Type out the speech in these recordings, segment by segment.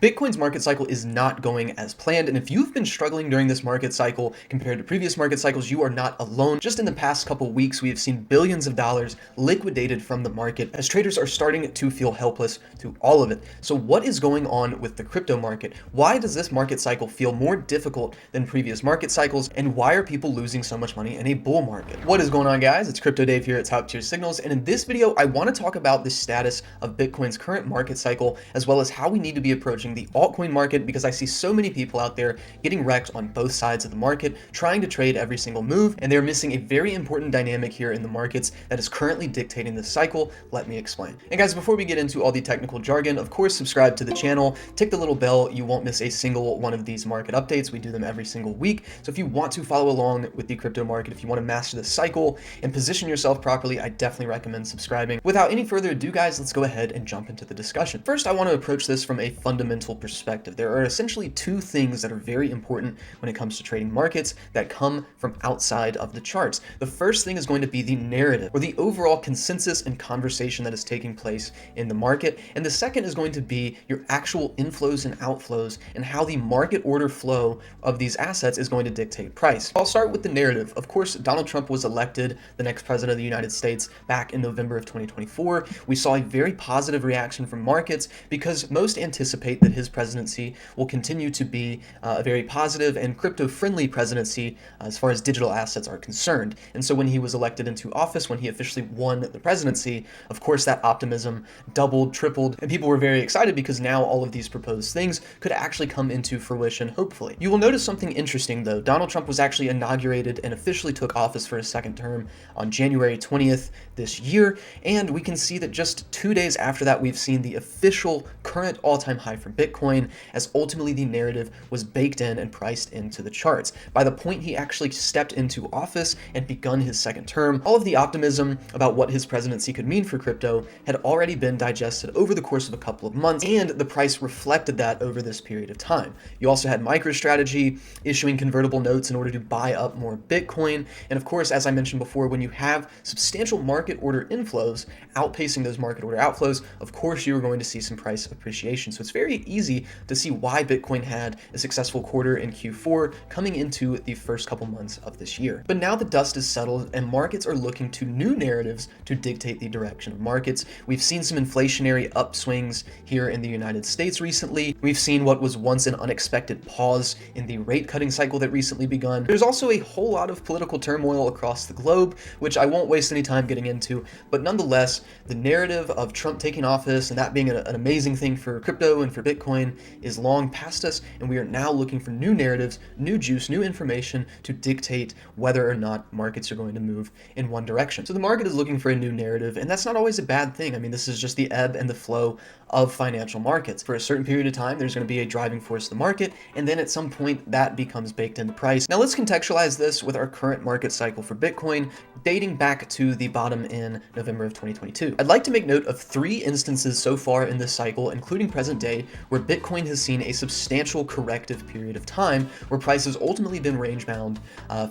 Bitcoin's market cycle is not going as planned, and if you've been struggling during this market cycle compared to previous market cycles, you are not alone. Just in the past couple weeks, we have seen billions of dollars liquidated from the market as traders are starting to feel helpless to all of it. So what is going on with the crypto market? Why does this market cycle feel more difficult than previous market cycles, and why are people losing so much money in a bull market? What is going on, guys? It's CryptoDave here at Top Tier Signals, and in this video, I want to talk about the status of Bitcoin's current market cycle, as well as how we need to be approaching the altcoin market, because I see so many people out there getting wrecked on both sides of the market, trying to trade every single move, and they're missing a very important dynamic here in the markets that is currently dictating this cycle. Let me explain. And guys, before we get into all the technical jargon, of course, subscribe to the channel, tick the little bell. You won't miss a single one of these market updates. We do them every single week. So if you want to follow along with the crypto market, if you want to master the cycle and position yourself properly, I definitely recommend subscribing. Without any further ado, guys, let's go ahead and jump into the discussion. First, I want to approach this from a fundamental perspective. There are essentially two things that are very important when it comes to trading markets that come from outside of the charts. The first thing is going to be the narrative, or the overall consensus and conversation that is taking place in the market. And the second is going to be your actual inflows and outflows, and how the market order flow of these assets is going to dictate price. I'll start with the narrative. Of course, Donald Trump was elected the next president of the United States back in November of 2024. We saw a very positive reaction from markets because most anticipate that his presidency will continue to be a very positive and crypto-friendly presidency as far as digital assets are concerned. And so when he was elected into office, when he officially won the presidency, of course that optimism doubled, tripled, and people were very excited because now all of these proposed things could actually come into fruition, hopefully. You will notice something interesting though. Donald Trump was actually inaugurated and officially took office for his second term on January 20th this year, and we can see that just 2 days after that, we've seen the official current all-time high for Bitcoin, as ultimately the narrative was baked in and priced into the charts. By the point he actually stepped into office and begun his second term, all of the optimism about what his presidency could mean for crypto had already been digested over the course of a couple of months, and the price reflected that over this period of time. You also had MicroStrategy issuing convertible notes in order to buy up more Bitcoin, and of course, as I mentioned before, when you have substantial market order inflows outpacing those market order outflows, of course you are going to see some price appreciation. So it's very easy to see why Bitcoin had a successful quarter in Q4 coming into the first couple months of this year. But now the dust is settled and markets are looking to new narratives to dictate the direction of markets. We've seen some inflationary upswings here in the United States recently. We've seen what was once an unexpected pause in the rate cutting cycle that recently begun. There's also a whole lot of political turmoil across the globe, which I won't waste any time getting into, but nonetheless, the narrative of Trump taking office and that being an amazing thing for crypto and for Bitcoin is long past us, and we are now looking for new narratives, new juice, new information to dictate whether or not markets are going to move in one direction. So the market is looking for a new narrative, and that's not always a bad thing. I mean, this is just the ebb and the flow of financial markets. For a certain period of time, there's going to be a driving force of the market, and then at some point that becomes baked into price. Now let's contextualize this with our current market cycle for Bitcoin, dating back to the bottom in November of 2022. I'd like to make note of 3 instances so far in this cycle, including present day, where Bitcoin has seen a substantial corrective period of time where price has ultimately been range bound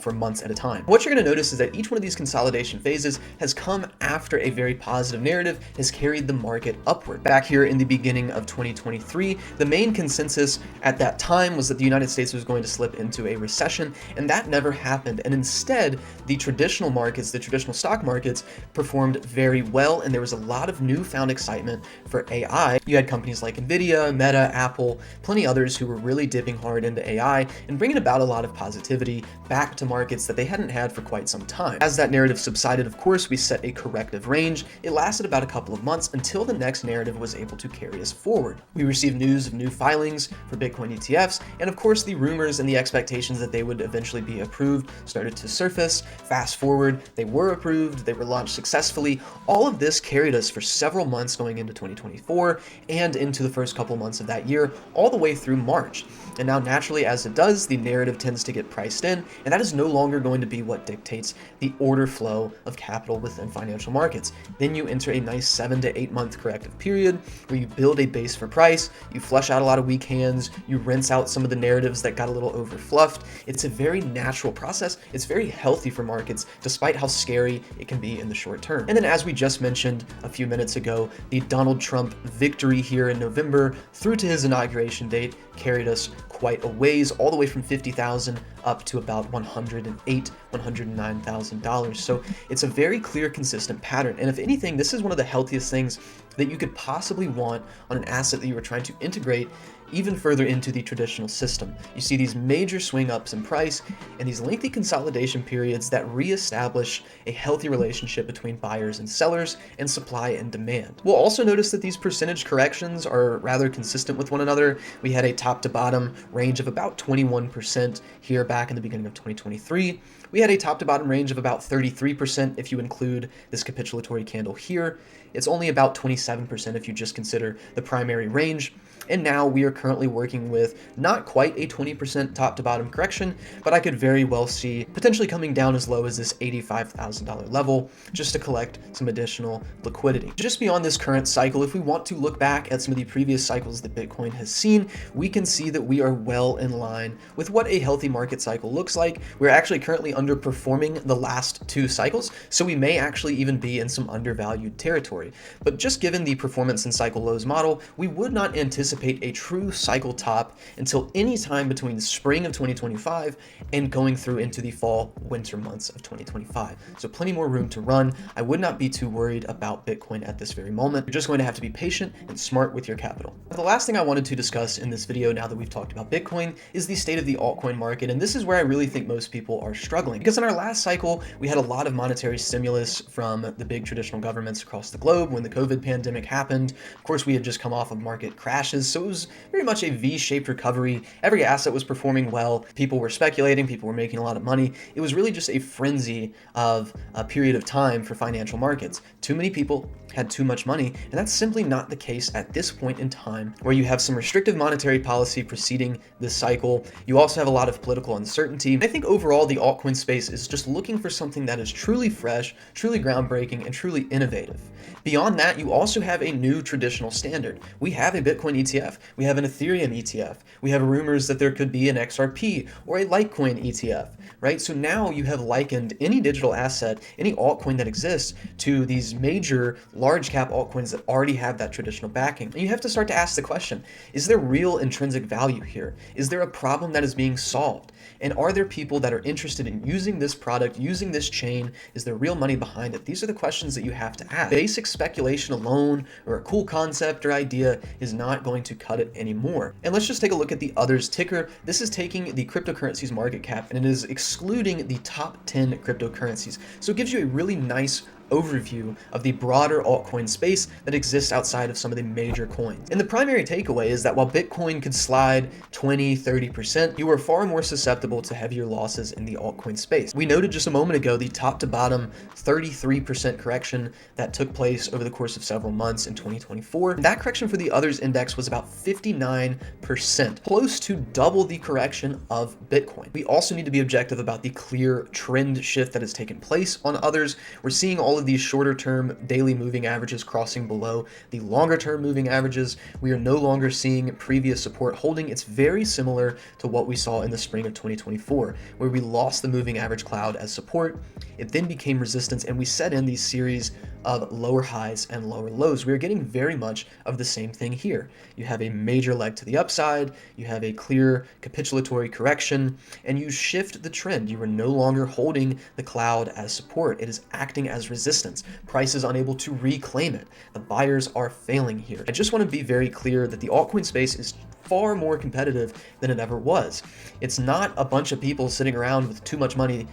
for months at a time. What you're going to notice is that each one of these consolidation phases has come after a very positive narrative has carried the market upward. Back here in the beginning of 2023, the main consensus at that time was that the United States was going to slip into a recession, and that never happened. And instead, the traditional markets, the traditional stock markets, performed very well, and there was a lot of newfound excitement for AI. You had companies like Nvidia, Meta, Apple, plenty others who were really dipping hard into AI and bringing about a lot of positivity back to markets that they hadn't had for quite some time. As that narrative subsided, of course, we set a corrective range. It lasted about a couple of months until the next narrative was able to carry us forward. We received news of new filings for Bitcoin ETFs, and of course, the rumors and the expectations that they would eventually be approved started to surface. Fast forward, they were approved, they were launched successfully. All of this carried us for several months going into 2024 and into the first couple months of that year, all the way through March. And now naturally, as it does, the narrative tends to get priced in, and that is no longer going to be what dictates the order flow of capital within financial markets. Then you enter a nice 7 to 8 month corrective period where you build a base for price, you flush out a lot of weak hands, you rinse out some of the narratives that got a little overfluffed. It's a very natural process. It's very healthy for markets, despite how scary it can be in the short term. And then, as we just mentioned a few minutes ago, the Donald Trump victory here in November through to his inauguration date carried us quite a ways, all the way from $50,000 up to about $108,000, $109,000. So it's a very clear, consistent pattern. And if anything, this is one of the healthiest things that you could possibly want on an asset that you are trying to integrate even further into the traditional system. You see these major swing ups in price and these lengthy consolidation periods that reestablish a healthy relationship between buyers and sellers and supply and demand. We'll also notice that these percentage corrections are rather consistent with one another. We had a top to bottom range of about 21% here back in the beginning of 2023. We had a top to bottom range of about 33% if you include this capitulatory candle here. It's only about 27% if you just consider the primary range. And now we are currently working with not quite a 20% top to bottom correction, but I could very well see potentially coming down as low as this $85,000 level just to collect some additional liquidity. Just beyond this current cycle, if we want to look back at some of the previous cycles that Bitcoin has seen, we can see that we are well in line with what a healthy market cycle looks like. We're actually currently underperforming the last two cycles, so we may actually even be in some undervalued territory. But just given the performance and cycle lows model, we would not anticipate a true cycle top until any time between the spring of 2025 and going through into the fall winter months of 2025. So plenty more room to run. I would not be too worried about Bitcoin at this very moment. You're just going to have to be patient and smart with your capital. The last thing I wanted to discuss in this video, now that we've talked about Bitcoin, is the state of the altcoin market. And this is where I really think most people are struggling, because in our last cycle, we had a lot of monetary stimulus from the big traditional governments across the globe when the COVID pandemic happened. Of course, we had just come off of market crashes, so it was very much a V-shaped recovery. Every asset was performing well. People were speculating. People were making a lot of money. It was really just a frenzy of a period of time for financial markets. Too many people had too much money, and that's simply not the case at this point in time, where you have some restrictive monetary policy preceding this cycle. You also have a lot of political uncertainty. I think overall the altcoin space is just looking for something that is truly fresh, truly groundbreaking, and truly innovative. Beyond that, you also have a new traditional standard. We have a Bitcoin ETF, we have an Ethereum ETF, we have rumors that there could be an XRP or a Litecoin ETF, right? So now you have likened any digital asset, any altcoin that exists, to these major large cap altcoins that already have that traditional backing. And you have to start to ask the question, is there real intrinsic value here? Is there a problem that is being solved? And are there people that are interested in using this product, using this chain? Is there real money behind it? These are the questions that you have to ask. Basic speculation alone or a cool concept or idea is not going to cut it anymore. And let's just take a look at the others ticker. This is taking the cryptocurrencies market cap and it is excluding the top 10 cryptocurrencies. So it gives you a really nice overview of the broader altcoin space that exists outside of some of the major coins. And the primary takeaway is that while Bitcoin could slide 20-30%, you are far more susceptible to heavier losses in the altcoin space. We noted just a moment ago the top to bottom 33% correction that took place over the course of several months in 2024. And that correction for the others index was about 59%, close to double the correction of Bitcoin. We also need to be objective about the clear trend shift that has taken place on others. We're seeing all of these shorter term daily moving averages crossing below the longer term moving averages. We are no longer seeing previous support holding. It's very similar to what we saw in the spring of 2024, where we lost the moving average cloud as support. It then became resistance, and we set in these series of lower highs and lower lows. We are getting very much of the same thing here. You have a major leg to the upside, you have a clear capitulatory correction, and you shift the trend. You are no longer holding the cloud as support. It is acting as resistance. Price is unable to reclaim it. The buyers are failing here. I just want to be very clear that the altcoin space is far more competitive than it ever was. It's not a bunch of people sitting around with too much money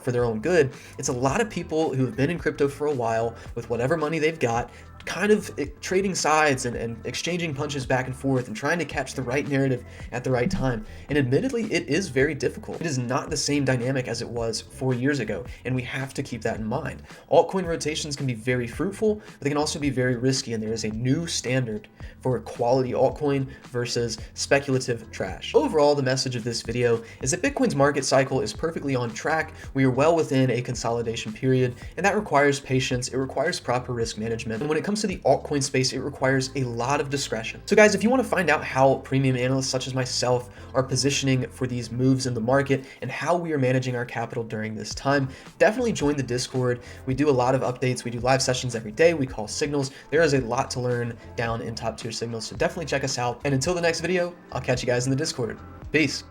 for their own good. It's a lot of people who have been in crypto for a while with whatever money they've got, kind of trading sides and exchanging punches back and forth and trying to catch the right narrative at the right time. And admittedly, it is very difficult. It is not the same dynamic as it was 4 years ago, and we have to keep that in mind. Altcoin rotations can be very fruitful, but they can also be very risky, and there is a new standard for quality altcoin versus speculative trash. Overall, the message of this video is that Bitcoin's market cycle is perfectly on track. We are well within a consolidation period, and that requires patience. It requires proper risk management. And when it comes comes to the altcoin space, it requires a lot of discretion. So guys, if you want to find out how premium analysts such as myself are positioning for these moves in the market and how we are managing our capital during this time, definitely join the Discord. We do a lot of updates. We do live sessions every day. We call signals. There is a lot to learn down in top tier signals. So definitely check us out. And until the next video, I'll catch you guys in the Discord. Peace.